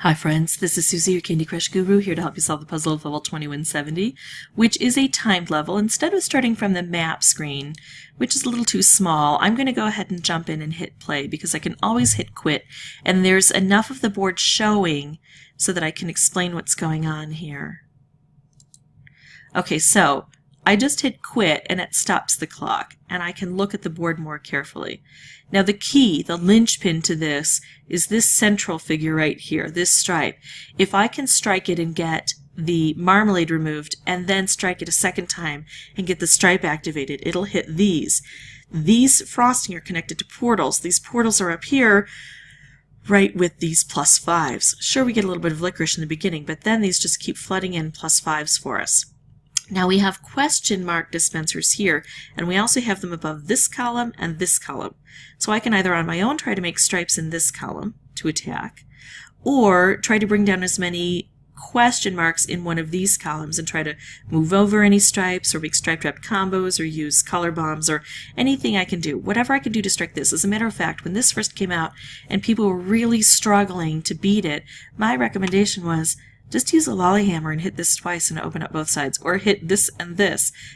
Hi friends, this is Susie, your Candy Crush Guru, here to help you solve the puzzle of level 2170, which is a timed level. Instead of starting from the map screen, which is a little too small, I'm going to go ahead and jump in and hit play because I can always hit quit, and there's enough of the board showing so that I can explain what's going on here. Okay, so I just hit quit and it stops the clock, and I can look at the board more carefully. Now the key, the linchpin to this, is this central figure right here, this stripe. If I can strike it and get the marmalade removed and then strike it a second time and get the stripe activated, it'll hit these. These frosting are connected to portals. These portals are up here right with these +5s. Sure, we get a little bit of licorice in the beginning, but then these just keep flooding in +5s for us. Now we have question mark dispensers here, and we also have them above this column and this column. So I can either on my own try to make stripes in this column to attack, or try to bring down as many question marks in one of these columns and try to move over any stripes or make stripe wrapped combos or use color bombs or anything I can do. Whatever I can do to strike this. As a matter of fact, when this first came out and people were really struggling to beat it, my recommendation was just use a lollyhammer and hit this twice and open up both sides, or hit this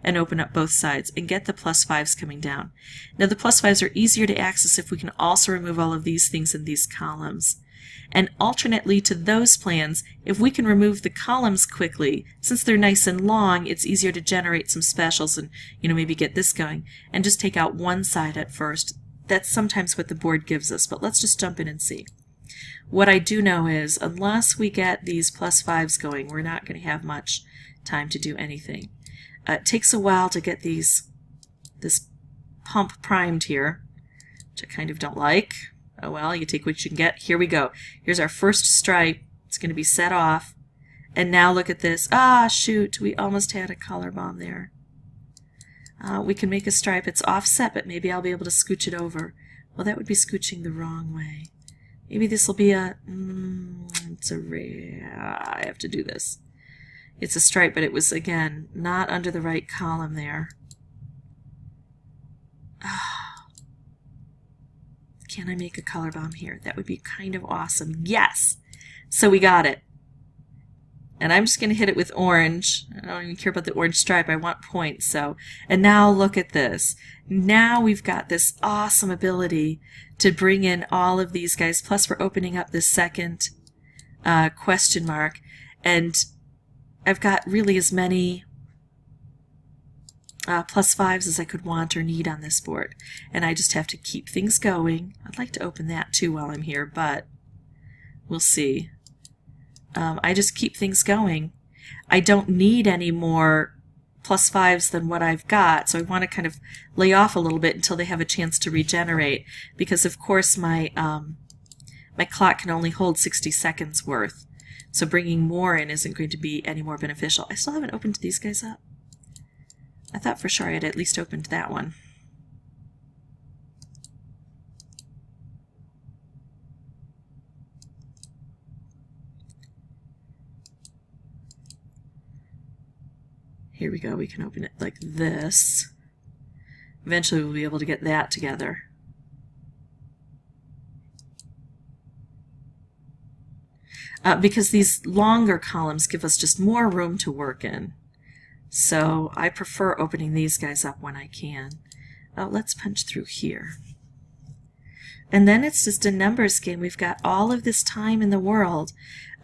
and open up both sides and get the +5s coming down. Now the +5s are easier to access if we can also remove all of these things in these columns. And alternately to those plans, if we can remove the columns quickly, since they're nice and long, it's easier to generate some specials and maybe get this going, and just take out one side at first. That's sometimes what the board gives us, but let's just jump in and see. What I do know is, unless we get these +5s going, we're not going to have much time to do anything. It takes a while to get this pump primed here, which I kind of don't like. Oh well, you take what you can get. Here we go. Here's our first stripe. It's going to be set off. And now look at this. Ah, shoot, we almost had a color bomb there. We can make a stripe. It's offset, but maybe I'll be able to scooch it over. Well, that would be scooching the wrong way. Maybe this will be I have to do this. It's a stripe, but it was, again, not under the right column there. Can I make a color bomb here? That would be kind of awesome. Yes! So we got it. And I'm just going to hit it with orange. I don't even care about the orange stripe. I want points. So, and now look at this. Now we've got this awesome ability to bring in all of these guys. Plus we're opening up this second question mark. And I've got really as many +5s as I could want or need on this board. And I just have to keep things going. I'd like to open that too while I'm here, but we'll see. I just keep things going. I don't need any more +5s than what I've got, so I want to kind of lay off a little bit until they have a chance to regenerate, because of course my my clock can only hold 60 seconds worth, so bringing more in isn't going to be any more beneficial. I still haven't opened these guys up. I thought for sure I had at least opened that one. Here we go, we can open it like this. Eventually we'll be able to get that together. Because these longer columns give us just more room to work in. So I prefer opening these guys up when I can. Let's punch through here. And then it's just a numbers game. We've got all of this time in the world.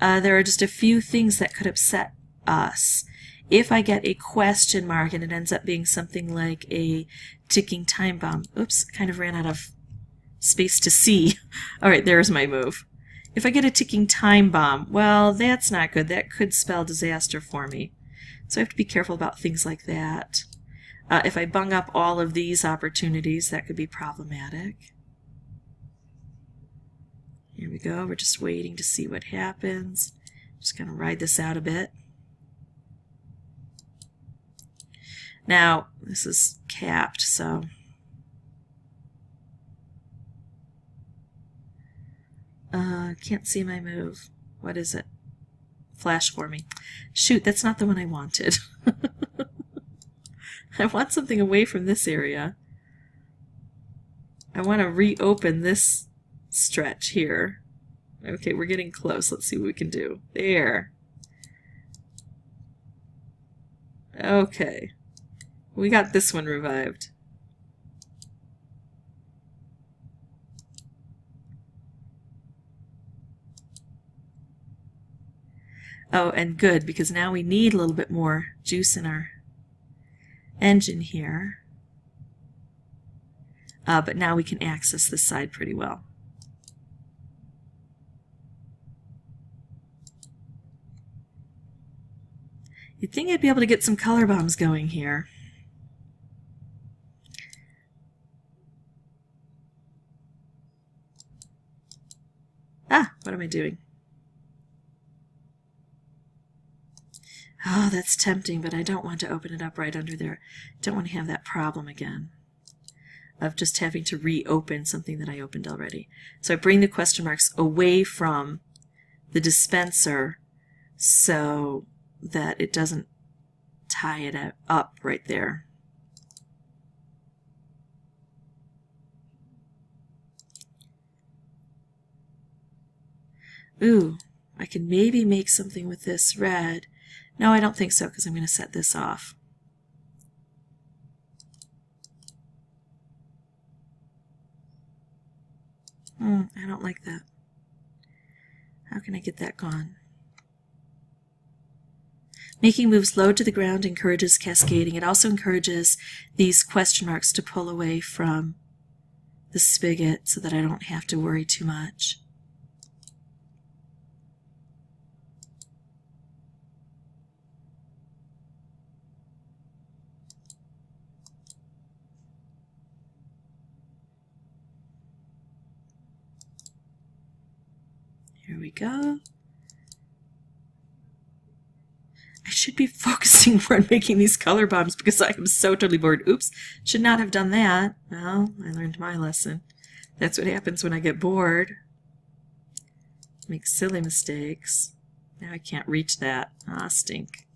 There are just a few things that could upset us. If I get a question mark and it ends up being something like a ticking time bomb. Oops, kind of ran out of space to see. All right, there's my move. If I get a ticking time bomb, well, that's not good. That could spell disaster for me. So I have to be careful about things like that. If I bung up all of these opportunities, that could be problematic. Here we go. We're just waiting to see what happens. Just going to ride this out a bit. Now, this is capped, so can't see my move. What is it? Flash for me. Shoot, that's not the one I wanted. I want something away from this area. I want to reopen this stretch here. Okay, we're getting close. Let's see what we can do. There. Okay. We got this one revived. Oh, and good, because now we need a little bit more juice in our engine here. But now we can access this side pretty well. You'd think I'd be able to get some color bombs going here. Ah, what am I doing? Oh, that's tempting, but I don't want to open it up right under there. Don't want to have that problem again of just having to reopen something that I opened already. So I bring the question marks away from the dispenser so that it doesn't tie it up right there. Ooh, I can maybe make something with this red. No, I don't think so, because I'm going to set this off. I don't like that. How can I get that gone? Making moves low to the ground encourages cascading. It also encourages these question marks to pull away from the spigot so that I don't have to worry too much. Here we go. I should be focusing more on making these color bombs because I am so totally bored. Oops, should not have done that. Well, I learned my lesson. That's what happens when I get bored. Make silly mistakes. Now I can't reach that. Ah, stink.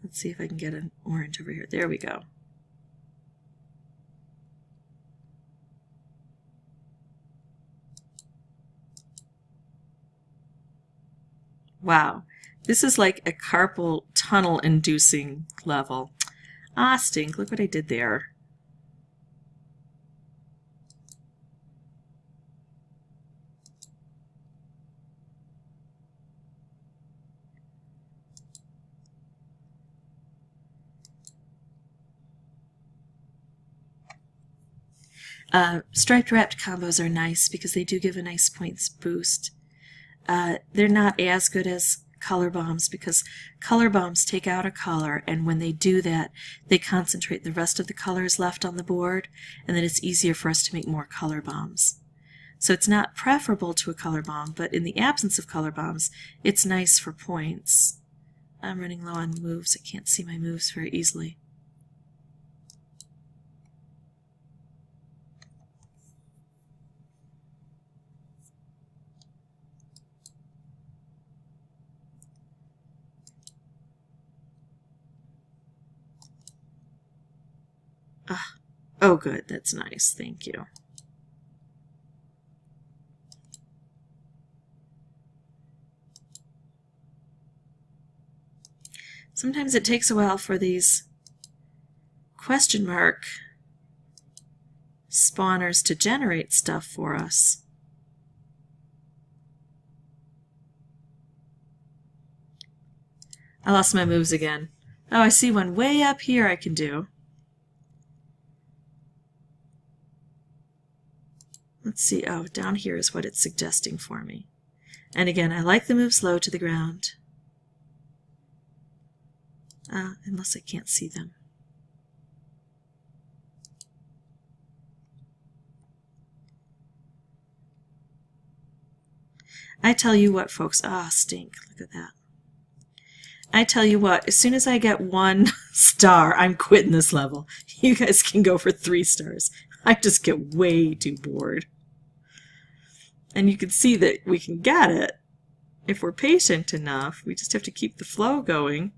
Let's see if I can get an orange over here. There we go. Wow, this is like a carpal tunnel inducing level. Ah, stink, look what I did there. Striped wrapped combos are nice because they do give a nice points boost. They're not as good as color bombs because color bombs take out a color, and when they do that, they concentrate the rest of the colors left on the board, and then it's easier for us to make more color bombs. So it's not preferable to a color bomb, but in the absence of color bombs, it's nice for points. I'm running low on moves. I can't see my moves very easily. Oh, good. That's nice. Thank you. Sometimes it takes a while for these question mark spawners to generate stuff for us. I lost my moves again. Oh, I see one way up here I can do. Let's see. Oh, down here is what it's suggesting for me. And again, I like the moves low to the ground. Unless I can't see them. I tell you what, folks. Ah, stink. Look at that. I tell you what, as soon as I get 1 star, I'm quitting this level. You guys can go for 3 stars. I just get way too bored. And you can see that we can get it if we're patient enough. We just have to keep the flow going.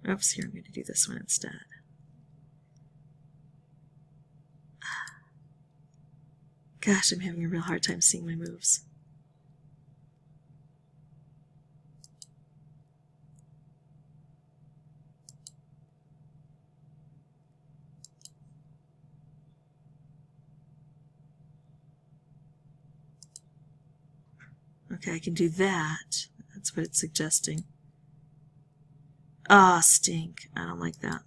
Oops, here, I'm going to do this one instead. Gosh, I'm having a real hard time seeing my moves. Okay, I can do that. That's what it's suggesting. Ah, stink. I don't like that.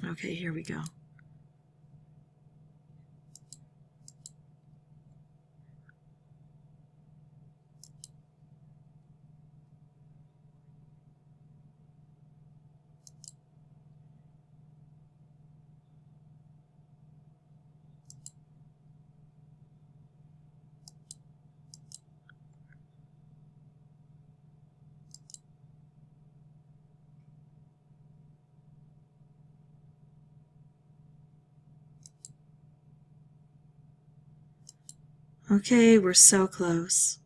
Okay, here we go. Okay, we're so close.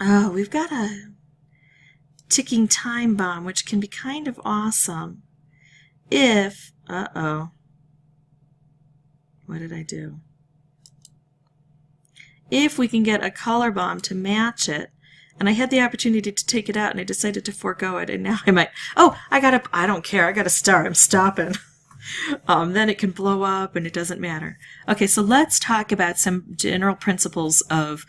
Oh, we've got a ticking time bomb, which can be kind of awesome if... Uh-oh. What did I do? If we can get a color bomb to match it, and I had the opportunity to take it out, and I decided to forego it, and now I might... Oh, I don't care. I got a star. I'm stopping. Then it can blow up, and it doesn't matter. Okay, so let's talk about some general principles of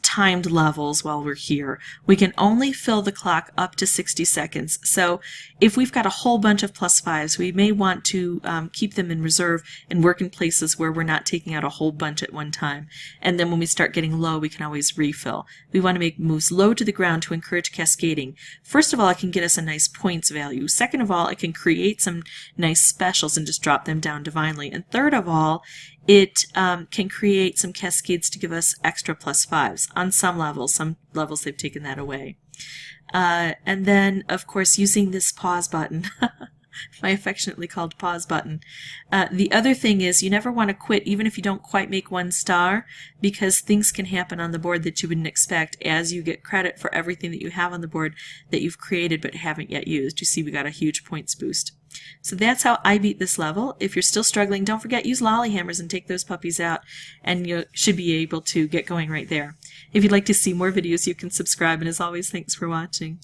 timed levels while we're here. We can only fill the clock up to 60 seconds. So if we've got a whole bunch of +5s, we may want to keep them in reserve and work in places where we're not taking out a whole bunch at one time. And then when we start getting low, we can always refill. We want to make moves low to the ground to encourage cascading. First of all, it can get us a nice points value. Second of all, it can create some nice specials and just drop them down divinely. And third of all, it can create some cascades to give us extra +5s on some levels. Some levels they've taken that away. And then, of course, using this pause button, my affectionately called pause button. The other thing is you never want to quit even if you don't quite make 1 star, because things can happen on the board that you wouldn't expect as you get credit for everything that you have on the board that you've created but haven't yet used. You see we got a huge points boost. So that's how I beat this level. If you're still struggling, don't forget, use lolly hammers and take those puppies out, and you should be able to get going right there. If you'd like to see more videos, you can subscribe, and as always, thanks for watching.